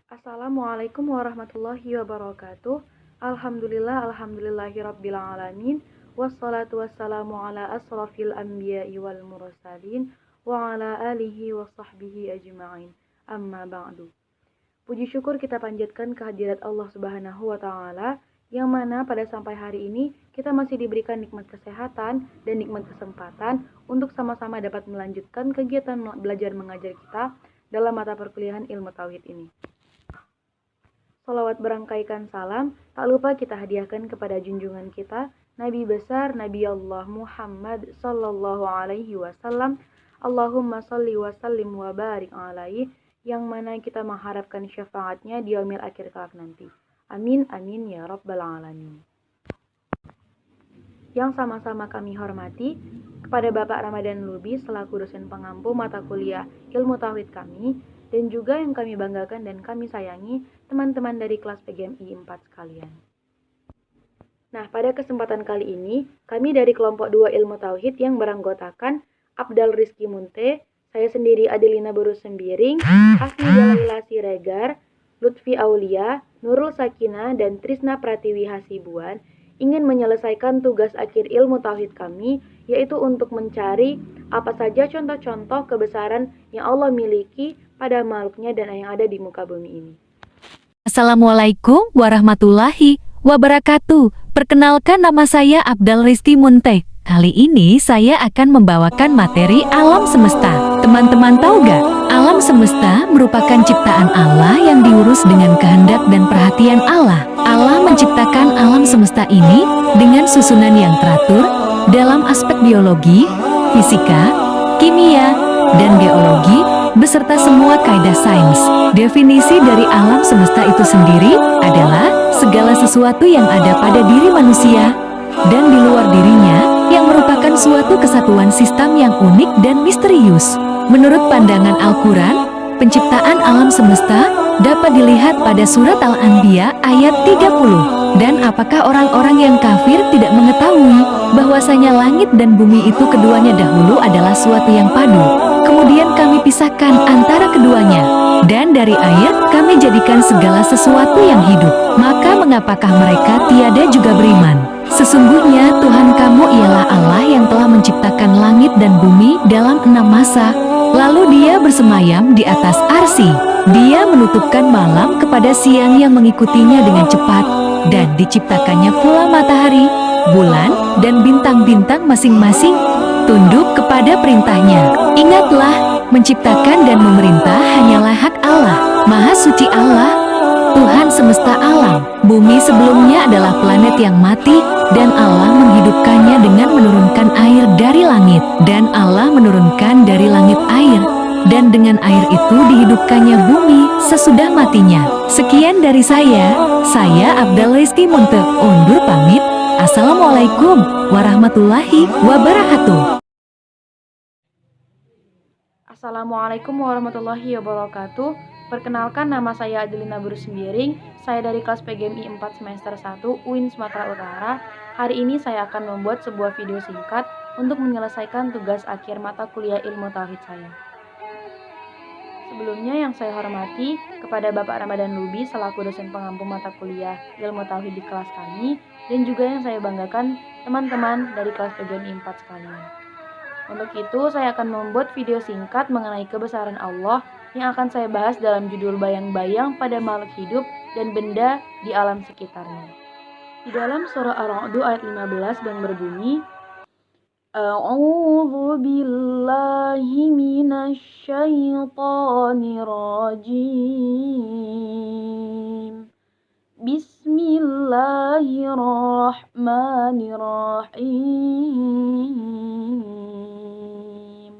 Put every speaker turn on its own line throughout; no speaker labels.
Assalamualaikum warahmatullahi wabarakatuh. Alhamdulillahirabbil alamin. Wassalatu wassalamu ala asrafil anbiya'i wal mursalin wa ala alihi wa sahbihi ajma'in. Amma ba'du. Puji syukur kita panjatkan kehadirat Allah Subhanahu wa taala yang mana pada sampai hari ini kita masih diberikan nikmat kesehatan dan nikmat kesempatan untuk sama-sama dapat melanjutkan kegiatan belajar mengajar kita dalam mata perkuliahan ilmu tauhid ini. Salawat berangkaikan salam, tak lupa kita hadiahkan kepada junjungan kita, Nabi besar Nabi Allah Muhammad sallallahu alaihi wasallam. Allahumma salli wa sallim wa barik alaihi, yang mana kita mengharapkan syafaatnya di yaumil akhir kelak nanti. Amin amin ya rabbal alamin. Yang sama-sama kami hormati kepada Bapak Ramadan Lubis selaku dosen pengampu mata kuliah ilmu tauhid kami, dan juga yang kami banggakan dan kami sayangi teman-teman dari kelas PGMI 4 sekalian. Nah, pada kesempatan kali ini, kami dari kelompok 2 ilmu tauhid yang beranggotakan Abdal Rizky Munte, saya sendiri Adelina Boru Sembiring, Asmi Dalaila Siregar, Lutfi Aulia, Nurul Sakina, dan Trisna Pratiwi Hasibuan ingin menyelesaikan tugas akhir ilmu tauhid kami, yaitu untuk mencari apa saja contoh-contoh kebesaran yang Allah miliki pada makhluknya dan yang ada di muka bumi ini.
Assalamualaikum warahmatullahi wabarakatuh. Perkenalkan, nama saya Abdal Rizky Munte. Kali ini saya akan membawakan materi alam semesta. Teman-teman tahu gak? Alam semesta merupakan ciptaan Allah yang diurus dengan kehendak dan perhatian Allah. Allah menciptakan alam semesta ini dengan susunan yang teratur dalam aspek biologi, fisika, kimia, dan geologi, beserta semua kaidah sains. Definisi dari alam semesta itu sendiri adalah segala sesuatu yang ada pada diri manusia dan di luar dirinya yang merupakan suatu kesatuan sistem yang unik dan misterius. Menurut pandangan Al-Quran, penciptaan alam semesta dapat dilihat pada surat Al-Anbiya ayat 30. Dan apakah orang-orang yang kafir tidak mengetahui bahwasanya langit dan bumi itu keduanya dahulu adalah suatu yang padu, kemudian kami pisahkan antara keduanya, dan dari air kami jadikan segala sesuatu yang hidup. Maka mengapakah mereka tiada juga beriman? Sesungguhnya Tuhan kamu ialah Allah yang telah menciptakan langit dan bumi dalam 6 masa, lalu Dia bersemayam di atas arsy. Dia menutupkan malam kepada siang yang mengikutinya dengan cepat, dan diciptakannya pula matahari, bulan, dan bintang-bintang masing-masing tunduk kepada perintahnya. Ingatlah, menciptakan dan memerintah hanyalah hak Allah. Maha suci Allah, Tuhan semesta alam. Bumi sebelumnya adalah planet yang mati, dan Allah menghidupkannya dengan menurunkan air dari langit. Dan Allah menurunkan dari langit air, dan dengan air itu dihidupkannya bumi sesudah matinya. Sekian dari saya Abdal Rizky Munte, undur pamit. Assalamualaikum warahmatullahi wabarakatuh.
Assalamualaikum warahmatullahi wabarakatuh. Perkenalkan, nama saya Adelina Boru Sembiring. Saya dari kelas PGMI 4 semester 1 UIN Sumatera Utara. Hari ini saya akan membuat sebuah video singkat untuk menyelesaikan tugas akhir mata kuliah ilmu tauhid saya. Sebelumnya yang saya hormati kepada Bapak Ramadan Lubis selaku dosen pengampu mata kuliah ilmu tauhid di kelas kami, dan juga yang saya banggakan teman-teman dari kelas PGMI 4 sekalian. Untuk itu saya akan membuat video singkat mengenai kebesaran Allah yang akan saya bahas dalam judul bayang-bayang pada makhluk hidup dan benda di alam sekitarnya. Di dalam surah Ar-Ra'd ayat 15 yang berbunyi, A'udzu billahi minasy syaithanir rajim. Bismillahirrahmanirrahim.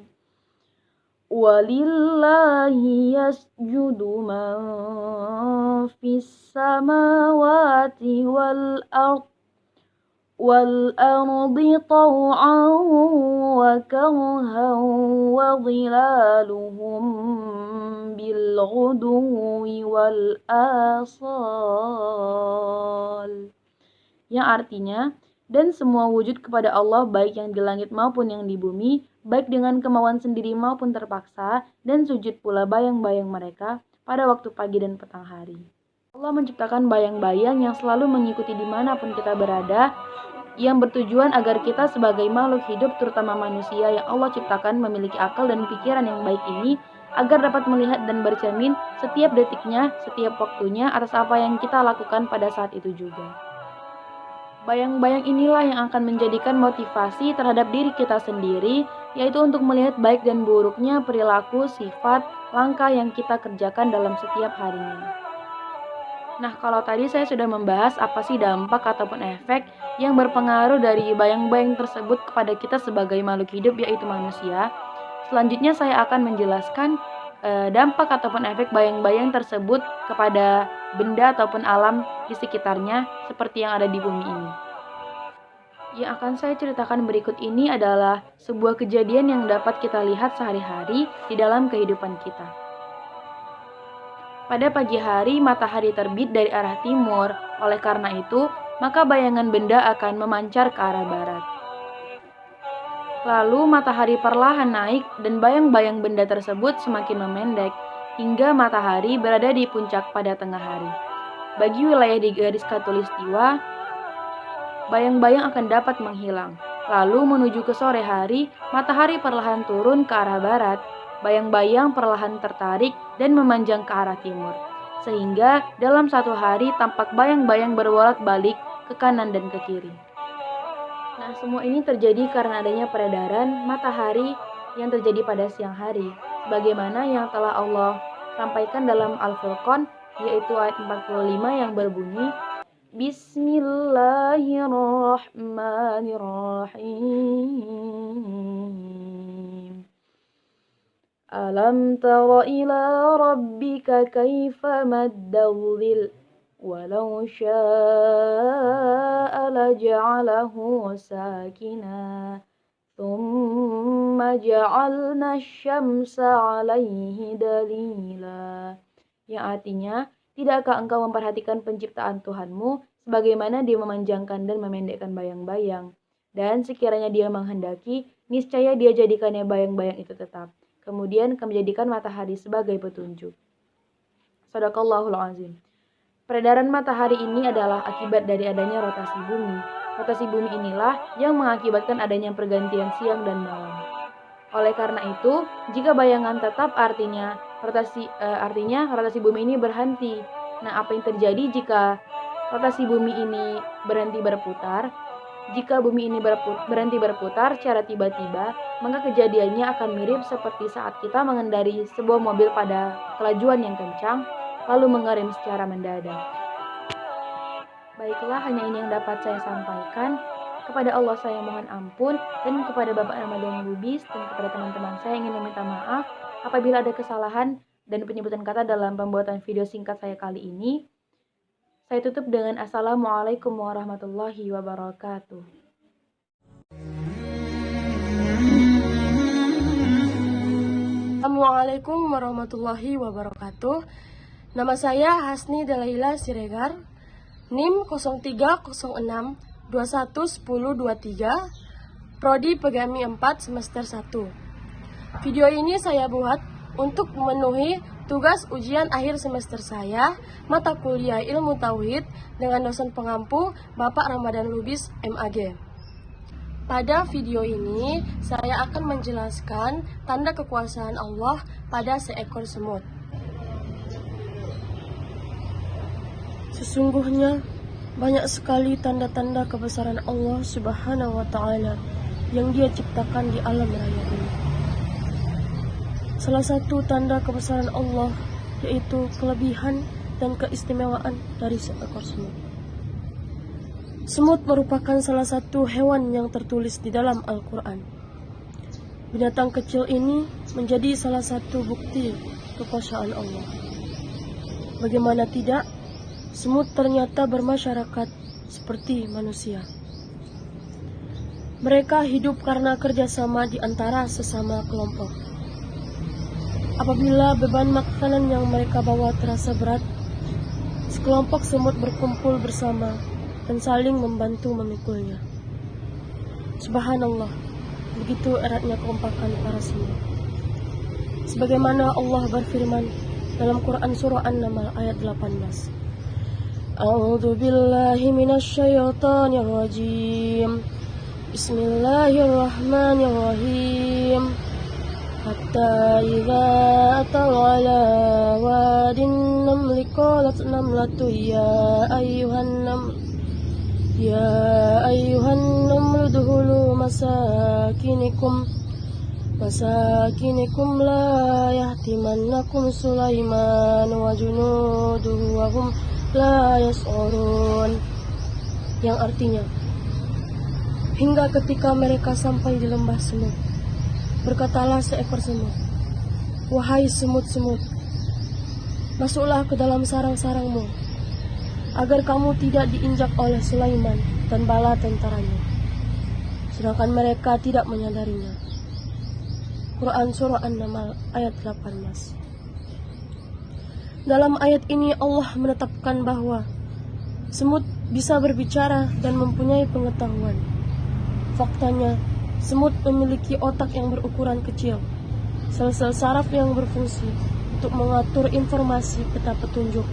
Walillahi yasjudu man fis samawati wal ardi taw'an wa karhan wa dhilaluhum bil ghuduwi wal asal. Yang artinya, dan semua wujud kepada Allah baik yang di langit maupun yang di bumi, baik dengan kemauan sendiri maupun terpaksa, dan sujud pula bayang-bayang mereka pada waktu pagi dan petang hari. Allah menciptakan bayang-bayang yang selalu mengikuti dimanapun kita berada, yang bertujuan agar kita sebagai makhluk hidup, terutama manusia yang Allah ciptakan memiliki akal dan pikiran yang baik ini, agar dapat melihat dan bercermin setiap detiknya, setiap waktunya atas apa yang kita lakukan pada saat itu juga. Bayang-bayang inilah yang akan menjadikan motivasi terhadap diri kita sendiri, yaitu untuk melihat baik dan buruknya perilaku, sifat, langkah yang kita kerjakan dalam setiap harinya. Nah, kalau tadi saya sudah membahas apa sih dampak ataupun efek yang berpengaruh dari bayang-bayang tersebut kepada kita sebagai makhluk hidup, yaitu manusia. Selanjutnya saya akan menjelaskan dampak ataupun efek bayang-bayang tersebut kepada benda ataupun alam di sekitarnya seperti yang ada di bumi ini. Yang akan saya ceritakan berikut ini adalah sebuah kejadian yang dapat kita lihat sehari-hari di dalam kehidupan kita. Pada pagi hari, matahari terbit dari arah timur. Oleh karena itu, maka bayangan benda akan memancar ke arah barat. Lalu matahari perlahan naik dan bayang-bayang benda tersebut semakin memendek hingga matahari berada di puncak pada tengah hari. Bagi wilayah di garis khatulistiwa, bayang-bayang akan dapat menghilang. Lalu menuju ke sore hari, matahari perlahan turun ke arah barat. Bayang-bayang perlahan tertarik dan memanjang ke arah timur, sehingga dalam satu hari tampak bayang-bayang berbolak-balik ke kanan dan ke kiri. Nah, semua ini terjadi karena adanya peredaran matahari yang terjadi pada siang hari, sebagaimana yang telah Allah sampaikan dalam Al-Furqan, yaitu ayat 45 yang berbunyi, Bismillahirrahmanirrahim. Alam tara ila rabbika kaifa maddal dhil walau syaa laja'alahu sakina thumma ja'alna asy-syamsa 'alaihi dalila. Yang artinya, tidakkah engkau memperhatikan penciptaan Tuhanmu sebagaimana Dia memanjangkan dan memendekkan bayang-bayang, dan sekiranya Dia menghendaki, niscaya Dia jadikannya bayang-bayang itu tetap. Kemudian kami jadikan matahari sebagai petunjuk. Shadaqallahul azim. Peredaran matahari ini adalah akibat dari adanya rotasi bumi. Rotasi bumi inilah yang mengakibatkan adanya pergantian siang dan malam. Oleh karena itu, jika bayangan tetap artinya rotasi bumi ini berhenti. Nah, apa yang terjadi jika rotasi bumi ini berhenti berputar? Jika bumi ini berhenti berputar secara tiba-tiba, maka kejadiannya akan mirip seperti saat kita mengendari sebuah mobil pada kelajuan yang kencang, lalu mengerem secara mendadak. Baiklah, hanya ini yang dapat saya sampaikan. Kepada Allah saya mohon ampun, dan kepada Bapak Ramadan Lubis dan kepada teman-teman saya ingin meminta maaf apabila ada kesalahan dan penyebutan kata dalam pembuatan video singkat saya kali ini. Saya tutup dengan Assalamualaikum warahmatullahi wabarakatuh.
Assalamualaikum warahmatullahi wabarakatuh. Nama saya Hasni Dalaila Siregar, NIM 0306 211023, Prodi Pegami 4 semester 1. Video ini saya buat untuk memenuhi tugas ujian akhir semester saya, mata kuliah Ilmu Tauhid dengan dosen pengampu Bapak Ramadan Lubis MAG. Pada video ini, saya akan menjelaskan tanda kekuasaan Allah pada seekor semut. Sesungguhnya, banyak sekali tanda-tanda kebesaran Allah Subhanahu wa Ta'ala yang Dia ciptakan di alam raya ini. Salah satu tanda kebesaran Allah yaitu kelebihan dan keistimewaan dari seekor semut. Semut merupakan salah satu hewan yang tertulis di dalam Al-Quran. Binatang kecil ini menjadi salah satu bukti kekuasaan Allah. Bagaimana tidak, semut ternyata bermasyarakat seperti manusia. Mereka hidup karena kerjasama di antara sesama kelompok. Apabila beban makanan yang mereka bawa terasa berat, sekelompok semut berkumpul bersama dan saling membantu memikulnya. Subhanallah, begitu eratnya kekompakan para semut. Sebagaimana Allah berfirman, dalam Quran surah An-Naml ayat 18. A'udzu billahi minasyaitonir rajim. Bismillahirrahmanirrahim. Hatta idza ataw ala wadin namli qalat namlatu ya ayyuhan naml udkhulu masakinikum la yahtimannakum Sulaiman wa junuduhu wa hum la yash'urun, yang artinya, hingga ketika mereka sampai di lembah semut, berkatalah seekor semut, wahai semut-semut, masuklah ke dalam sarang-sarangmu, agar kamu tidak diinjak oleh Sulaiman dan bala tentaranya, sedangkan mereka tidak menyadarinya. Quran surah An-Naml ayat 18. Dalam ayat ini Allah menetapkan bahwa semut bisa berbicara dan mempunyai pengetahuan. Faktanya, semut memiliki otak yang berukuran kecil, sel-sel saraf yang berfungsi untuk mengatur informasi peta petunjuk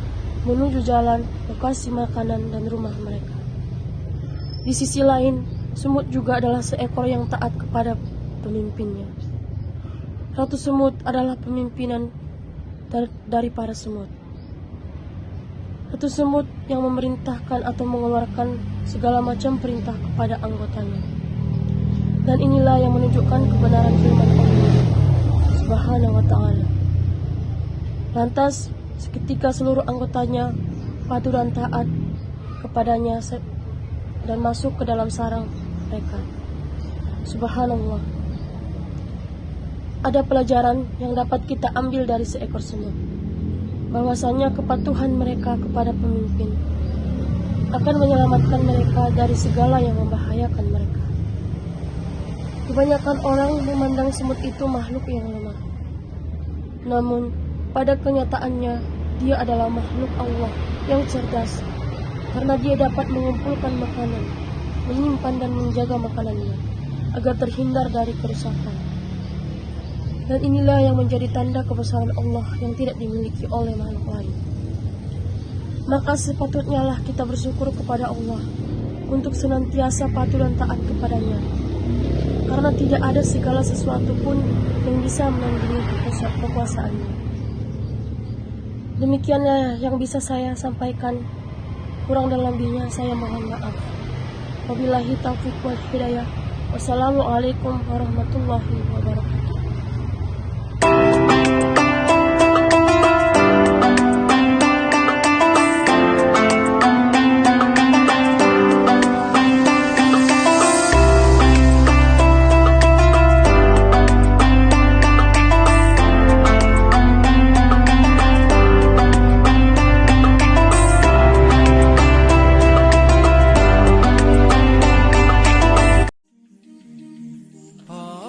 menuju jalan, lokasi makanan, dan rumah mereka. Di sisi lain, semut juga adalah seekor yang taat kepada pemimpinnya. Ratu semut adalah pemimpinan dari para semut. Ratu semut yang memerintahkan atau mengeluarkan segala macam perintah kepada anggotanya. Dan inilah yang menunjukkan kebenaran firman Allah Subhanahu wa ta'ala. Lantas, seketika seluruh anggotanya patuh dan taat kepadanya dan masuk ke dalam sarang mereka. Subhanallah. Ada pelajaran yang dapat kita ambil dari seekor semut, bahwasanya kepatuhan mereka kepada pemimpin akan menyelamatkan mereka dari segala yang membahayakan mereka. Kebanyakan orang memandang semut itu makhluk yang lemah. Namun, pada kenyataannya, dia adalah makhluk Allah yang cerdas, karena dia dapat mengumpulkan makanan, menyimpan dan menjaga makanannya, agar terhindar dari kerusakan. Dan inilah yang menjadi tanda kebesaran Allah yang tidak dimiliki oleh makhluk lain. Maka sepatutnya lah kita bersyukur kepada Allah untuk senantiasa patuh dan taat kepadanya, karena tidak ada segala sesuatu pun yang bisa menandingi kekuasaannya. Demikianlah yang bisa saya sampaikan. Kurang dan lebihnya saya mohon maaf. Wabillahi taufiq wal hidayah. Wassalamualaikum warahmatullahi wabarakatuh.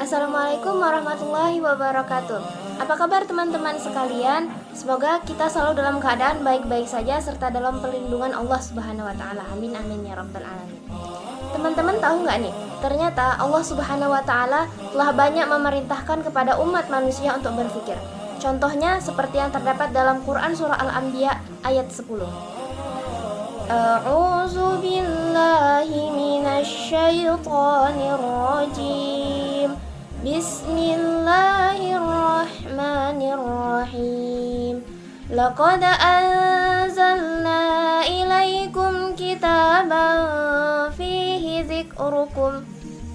Assalamualaikum warahmatullahi wabarakatuh. Apa kabar teman-teman sekalian? Semoga kita selalu dalam keadaan baik-baik saja serta dalam perlindungan Allah Subhanahu wa taala. Amin amin ya rabbal alamin. Teman-teman tahu nggak nih? Ternyata Allah Subhanahu wa taala telah banyak memerintahkan kepada umat manusia untuk berpikir. Contohnya seperti yang terdapat dalam Quran surah Al-Anbiya ayat 10. A'udzu billahi minasyaitonir rajim. Bismillahirrahmanirrahim. Laqad anzalna ilaikum kitaban fihi dzikrukum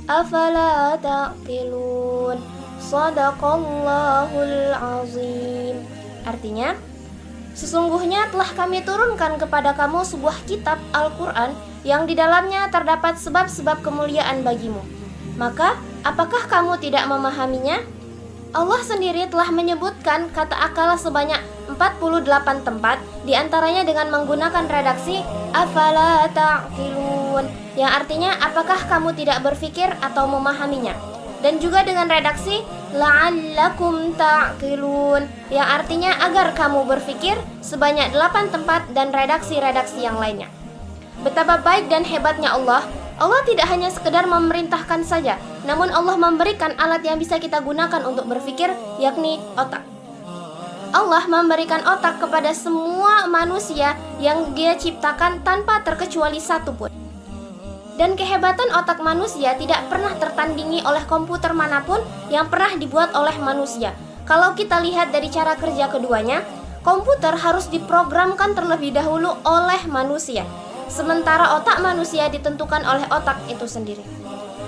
afala ta'qilun. Shadaqallahul azim. Artinya, sesungguhnya telah kami turunkan kepada kamu sebuah kitab Al-Quran yang di dalamnya terdapat sebab-sebab kemuliaan bagimu. Maka, apakah kamu tidak memahaminya? Allah sendiri telah menyebutkan kata akal sebanyak 48 tempat, diantaranya dengan menggunakan redaksi afala ta'qilun, yang artinya apakah kamu tidak berpikir atau memahaminya, dan juga dengan redaksi la'allakum ta'qilun, yang artinya agar kamu berpikir, sebanyak 8 tempat dan redaksi-redaksi yang lainnya. Betapa baik dan hebatnya Allah. Allah tidak hanya sekedar memerintahkan saja, namun Allah memberikan alat yang bisa kita gunakan untuk berpikir, yakni otak. Allah memberikan otak kepada semua manusia yang Dia ciptakan tanpa terkecuali satu pun. Dan kehebatan otak manusia tidak pernah tertandingi oleh komputer manapun yang pernah dibuat oleh manusia. Kalau kita lihat dari cara kerja keduanya, komputer harus diprogramkan terlebih dahulu oleh manusia, sementara otak manusia ditentukan oleh otak itu sendiri.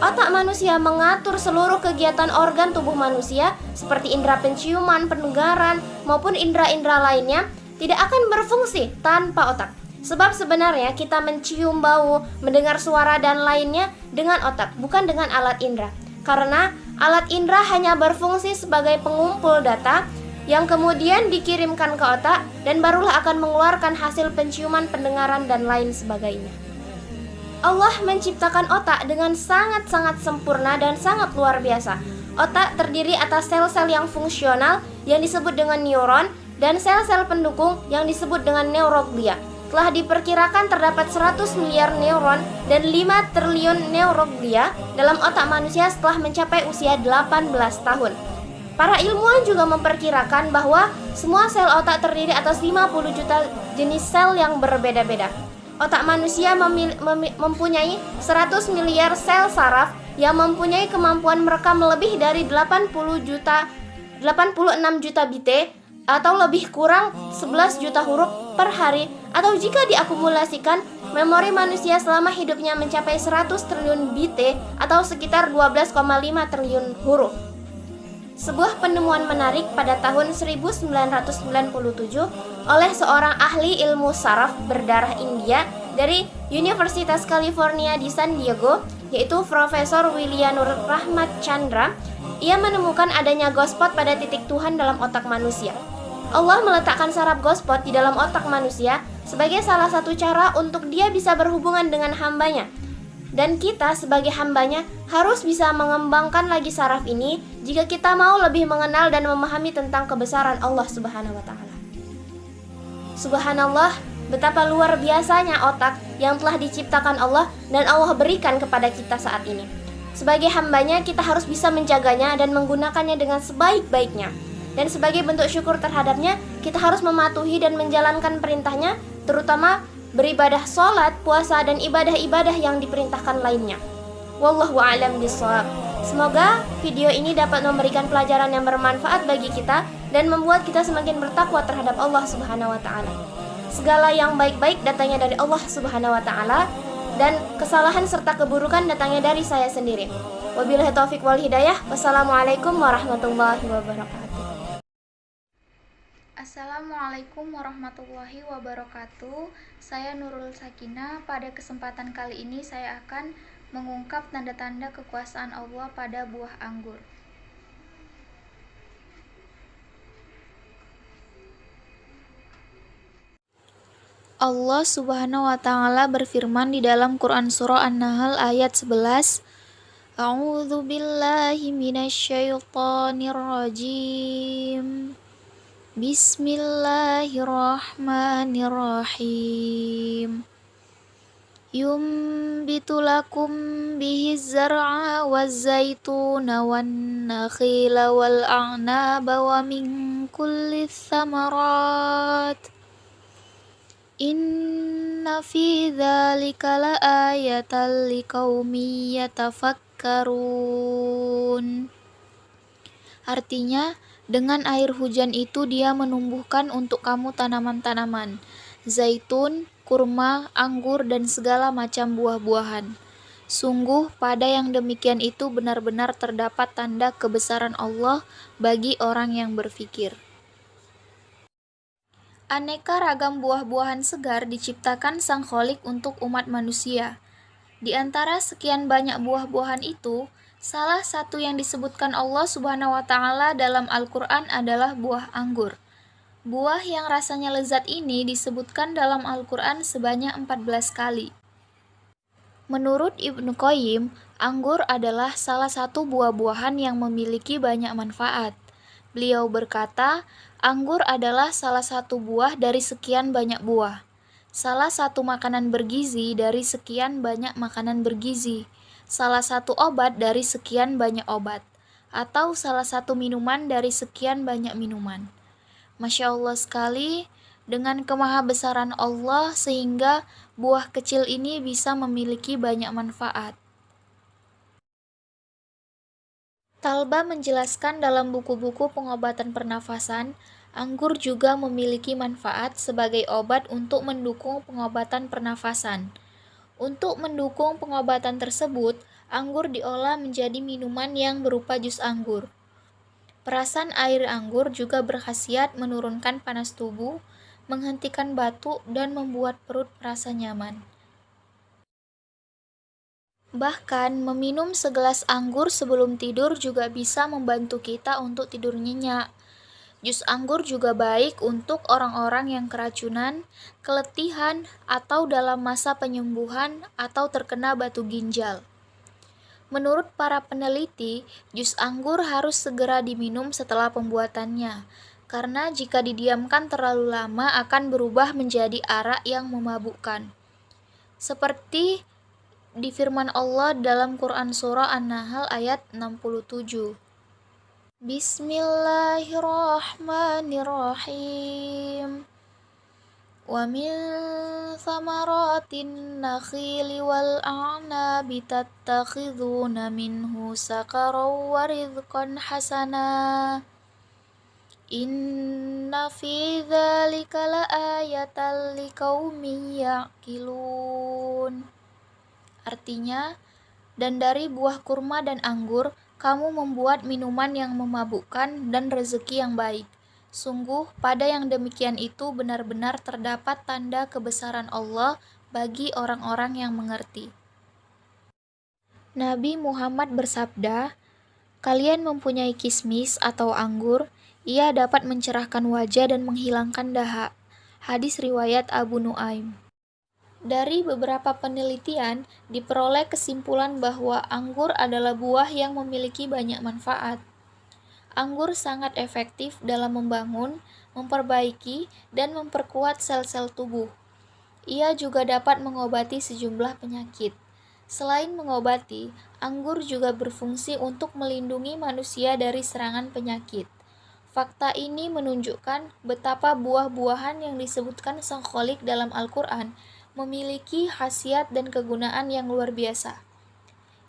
Otak manusia mengatur seluruh kegiatan organ tubuh manusia seperti indera penciuman, pendengaran, maupun indera-indera lainnya tidak akan berfungsi tanpa otak. Sebab sebenarnya kita mencium bau, mendengar suara dan lainnya dengan otak, bukan dengan alat indera. Karena alat indera hanya berfungsi sebagai pengumpul data yang kemudian dikirimkan ke otak dan barulah akan mengeluarkan hasil penciuman, pendengaran, dan lain sebagainya. Allah menciptakan otak dengan sangat-sangat sempurna dan sangat luar biasa. Otak terdiri atas sel-sel yang fungsional yang disebut dengan neuron dan sel-sel pendukung yang disebut dengan neuroglia. Telah diperkirakan terdapat 100 miliar neuron dan 5 triliun neuroglia dalam otak manusia setelah mencapai usia 18 tahun. Para ilmuwan juga memperkirakan bahwa semua sel otak terdiri atas 50 juta jenis sel yang berbeda-beda. Otak manusia mempunyai 100 miliar sel saraf yang mempunyai kemampuan merekam lebih dari 86 juta bit atau lebih kurang 11 juta huruf per hari, atau jika diakumulasikan, memori manusia selama hidupnya mencapai 100 triliun bit atau sekitar 12,5 triliun huruf. Sebuah penemuan menarik pada tahun 1997 oleh seorang ahli ilmu saraf berdarah India dari Universitas California di San Diego, yaitu Profesor Willianur Rahmat Chandra. Ia menemukan adanya ghost spot pada titik Tuhan dalam otak manusia. Allah meletakkan saraf ghost spot di dalam otak manusia sebagai salah satu cara untuk Dia bisa berhubungan dengan hambanya. Dan kita sebagai hambanya harus bisa mengembangkan lagi saraf ini jika kita mau lebih mengenal dan memahami tentang kebesaran Allah Subhanahu wa Ta'ala. Subhanallah, betapa luar biasanya otak yang telah diciptakan Allah dan Allah berikan kepada kita saat ini. Sebagai hambanya, kita harus bisa menjaganya dan menggunakannya dengan sebaik-baiknya. Dan sebagai bentuk syukur terhadapnya, kita harus mematuhi dan menjalankan perintahnya, terutama beribadah sholat, puasa, dan ibadah-ibadah yang diperintahkan lainnya. Wallahu a'lam bishawab. Semoga video ini dapat memberikan pelajaran yang bermanfaat bagi kita dan membuat kita semakin bertakwa terhadap Allah Subhanahu wa Ta'ala. Segala yang baik-baik datangnya dari Allah Subhanahu wa Ta'ala, dan kesalahan serta keburukan datangnya dari saya sendiri. Wabillahi taufik wal hidayah. Wassalamualaikum warahmatullahi wabarakatuh.
Assalamualaikum warahmatullahi wabarakatuh. Saya Nurul Sakinah. Pada kesempatan kali ini saya akan mengungkap tanda-tanda kekuasaan Allah pada buah anggur. Allah Subhanahu wa Ta'ala berfirman di dalam Quran Surah An-Nahl ayat 11, A'udzu billahi minasyaitonir rajim. Bismillahirrahmanirrahim. Yumbitu lakum bihi zar'a waz-zaituna wan-nakhila wal-a'naba wa min kulli thamarat. Inna fi dzalika laayatan liqaumin yatafakkarun. Artinya, dengan air hujan itu Dia menumbuhkan untuk kamu tanaman-tanaman, zaitun, kurma, anggur, dan segala macam buah-buahan. Sungguh pada yang demikian itu benar-benar terdapat tanda kebesaran Allah bagi orang yang berfikir. Aneka ragam buah-buahan segar diciptakan Sang Kholik untuk umat manusia. Di antara sekian banyak buah-buahan itu, salah satu yang disebutkan Allah Subhanahu wa Ta'ala dalam Al-Quran adalah buah anggur. Buah yang rasanya lezat ini disebutkan dalam Al-Quran sebanyak 14 kali. Menurut Ibnu Qayyim, anggur adalah salah satu buah-buahan yang memiliki banyak manfaat. Beliau berkata, anggur adalah salah satu buah dari sekian banyak buah. Salah satu makanan bergizi dari sekian banyak makanan bergizi. Salah satu obat dari sekian banyak obat, atau salah satu minuman dari sekian banyak minuman. Masya Allah sekali, dengan kemahabesaran Allah sehingga buah kecil ini bisa memiliki banyak manfaat. Talba menjelaskan dalam buku-buku pengobatan pernafasan, anggur juga memiliki manfaat sebagai obat untuk mendukung pengobatan pernafasan. Untuk mendukung pengobatan tersebut, anggur diolah menjadi minuman yang berupa jus anggur. Perasan air anggur juga berkhasiat menurunkan panas tubuh, menghentikan batuk, dan membuat perut merasa nyaman. Bahkan, meminum segelas anggur sebelum tidur juga bisa membantu kita untuk tidur nyenyak. Jus anggur juga baik untuk orang-orang yang keracunan, keletihan, atau dalam masa penyembuhan atau terkena batu ginjal. Menurut para peneliti, jus anggur harus segera diminum setelah pembuatannya, karena jika didiamkan terlalu lama akan berubah menjadi arak yang memabukkan. Seperti di firman Allah dalam Quran Surah An-Nahl ayat 67. Bismillahirrahmanirrahim. Wa min thamaratin nakhili wal a'nabi tattakhiduna minhu sakaran wa rizqan hasana. Inna fi dzalika laayatan liqaumin ya'qilun. Artinya, dan dari buah kurma dan anggur kamu membuat minuman yang memabukkan dan rezeki yang baik. Sungguh, pada yang demikian itu benar-benar terdapat tanda kebesaran Allah bagi orang-orang yang mengerti. Nabi Muhammad bersabda, "Kalian mempunyai kismis atau anggur, ia dapat mencerahkan wajah dan menghilangkan dahak." Hadis riwayat Abu Nuaim. Dari beberapa penelitian, diperoleh kesimpulan bahwa anggur adalah buah yang memiliki banyak manfaat. Anggur sangat efektif dalam membangun, memperbaiki, dan memperkuat sel-sel tubuh. Ia juga dapat mengobati sejumlah penyakit. Selain mengobati, anggur juga berfungsi untuk melindungi manusia dari serangan penyakit. Fakta ini menunjukkan betapa buah-buahan yang disebutkan Sang Kholik dalam Al-Quran memiliki khasiat dan kegunaan yang luar biasa.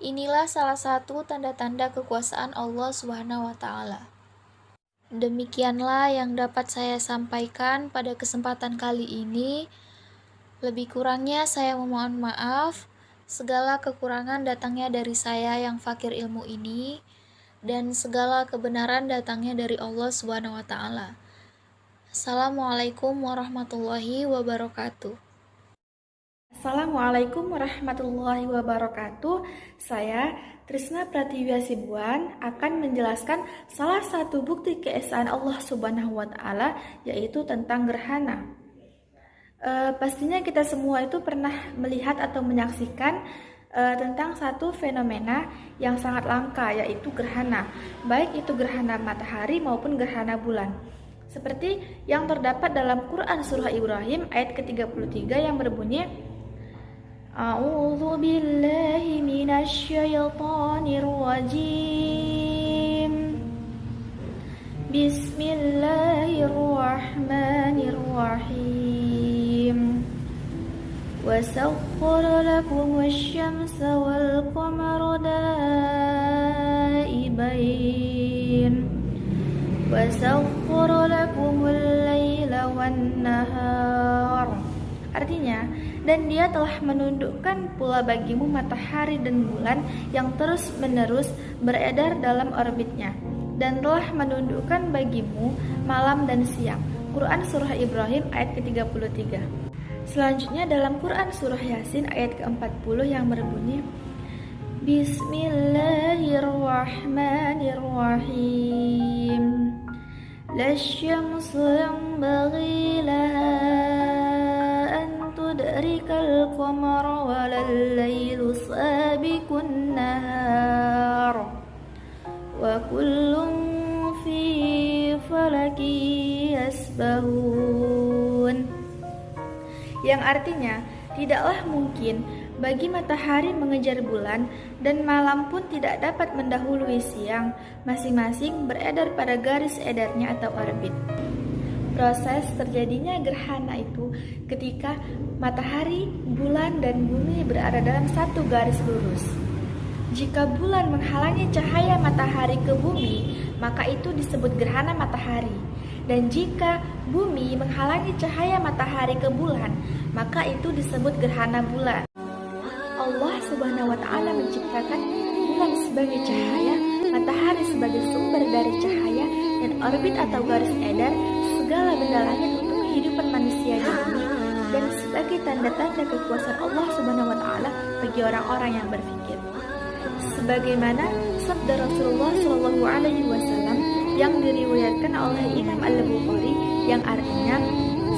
Inilah salah satu tanda-tanda kekuasaan Allah Subhanahu wa Ta'ala. Demikianlah yang dapat saya sampaikan pada kesempatan kali ini. Lebih kurangnya saya memohon maaf. Segala kekurangan datangnya dari saya yang fakir ilmu ini, dan segala kebenaran datangnya dari Allah Subhanahu wa Ta'ala. Assalamualaikum warahmatullahi wabarakatuh.
Assalamualaikum warahmatullahi wabarakatuh. Saya Trisna Pratiwi Hasibuan akan menjelaskan salah satu bukti keesaan Allah Subhanahu wa Ta'ala, yaitu tentang gerhana. Pastinya kita semua itu pernah melihat atau menyaksikan tentang satu fenomena yang sangat langka, yaitu gerhana, baik itu gerhana matahari maupun gerhana bulan. Seperti yang terdapat dalam Quran Surah Ibrahim ayat ke-33 yang berbunyi, A'udzu billahi minasy syaithanir rajim. Bismillahirrahmanirrahim. Wa sakhkhara lakum asy-syamsa wal qamara da'ibain. Wa sakhkhara lakumul laila wan nahar. Artinya, dan Dia telah menundukkan pula bagimu matahari dan bulan yang terus-menerus beredar dalam orbitnya, dan telah menundukkan bagimu malam dan siang. Quran Surah Ibrahim ayat ke-33. Selanjutnya dalam Quran Surah Yasin ayat ke-40 yang berbunyi, Bismillahirrahmanirrahim. Lasyamsu yanbaghi laha tudrikal qamara walal laylu sabiqun nahar wa kullun fi falaki yasbahun. Yang artinya, tidaklah mungkin bagi matahari mengejar bulan dan malam pun tidak dapat mendahului siang, masing-masing beredar pada garis edarnya atau orbit.
Proses terjadinya gerhana itu ketika matahari, bulan, dan bumi berada dalam satu garis lurus. Jika bulan menghalangi cahaya matahari ke bumi, maka itu disebut gerhana matahari. Dan jika bumi menghalangi cahaya matahari ke bulan, maka itu disebut gerhana bulan. Allah Subhanahu wa Ta'ala menciptakan bulan sebagai cahaya, matahari sebagai sumber dari cahaya, dan orbit atau garis edar segala benda langit untuk kehidupan manusia di bumi, dan sebagai tanda-tanda kekuasaan Allah Subhanahu wa Ta'ala bagi orang-orang yang berfikir. Sebagaimana sabda Rasulullah Shallallahu Alaihi Wasallam yang diriwayatkan oleh Imam Al-Bukhari, yang artinya,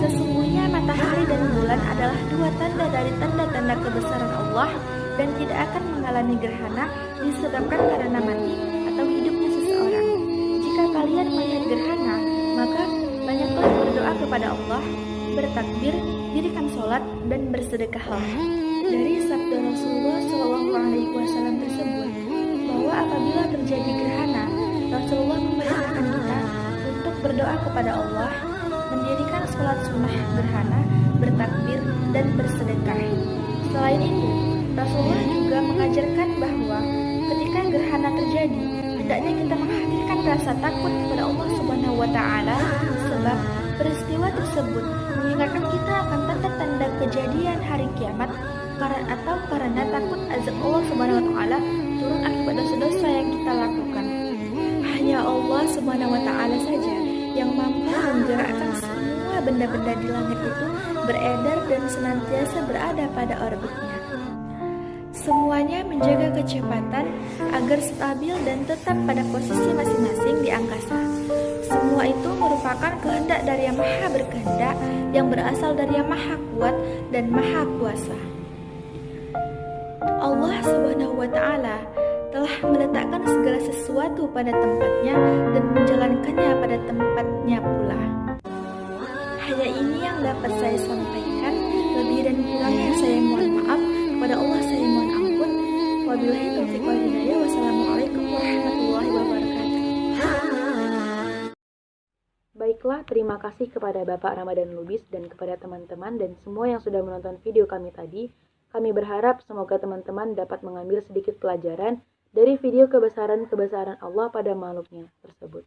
sesungguhnya matahari dan bulan adalah dua tanda dari tanda-tanda kebesaran Allah dan tidak akan mengalami gerhana disebabkan karena mati atau hidupnya seseorang. Jika kalian melihat gerhana, maka banyaklah berdoa kepada Allah, bertakbir, dirikan sholat, dan bersedekahlah. Dari sabda Rasulullah Shallallahu Alaihi Wasallam tersebut, bahwa apabila terjadi gerhana, Rasulullah memerintahkan kita untuk berdoa kepada Allah, mendirikan sholat sunnah gerhana, bertakbir, dan bersedekah. Selain itu, Rasulullah juga mengajarkan bahwa ketika gerhana terjadi, hendaknya kita menghadirkan rasa takut kepada Allah Subhanahu wa Ta'ala, sebab peristiwa tersebut mengingatkan kita akan tanda-tanda kejadian hari kiamat karena takut azab Allah Subhanahu wa Ta'ala turun akibat dosa-dosa yang kita lakukan. Hanya Allah Subhanahu wa Ta'ala saja yang mampu menggerakkan semua benda-benda di langit itu beredar dan senantiasa berada pada orbitnya. Semuanya menjaga kecepatan agar stabil dan tetap pada posisi masing-masing di angkasa. Semua itu merupakan kehendak dari Yang Maha Berkehendak, yang berasal dari Yang Maha Kuat dan Maha Kuasa. Allah Subhanahu wa Ta'ala telah meletakkan segala sesuatu pada tempatnya dan menjalankannya pada tempatnya pula. Hanya ini yang dapat saya sampaikan. Lebih dan kurangnya saya mohon maaf. Kepada Allah saya mohon ampun. Wabillahi taufiq wal hidayah. Wassalamualaikum warahmatullahi wabarakatuh.
Baiklah, terima kasih kepada Bapak Ramadan Lubis dan kepada teman-teman dan semua yang sudah menonton video kami tadi. Kami berharap semoga teman-teman dapat mengambil sedikit pelajaran dari video kebesaran-kebesaran Allah pada makhluknya tersebut.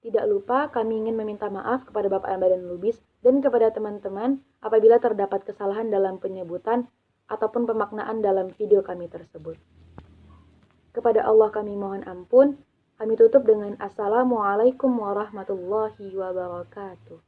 Tidak lupa kami ingin meminta maaf kepada Bapak Ramadan Lubis dan kepada teman-teman apabila terdapat kesalahan dalam penyebutan ataupun pemaknaan dalam video kami tersebut. Kepada Allah kami mohon ampun. Kami tutup dengan Assalamualaikum warahmatullahi wabarakatuh.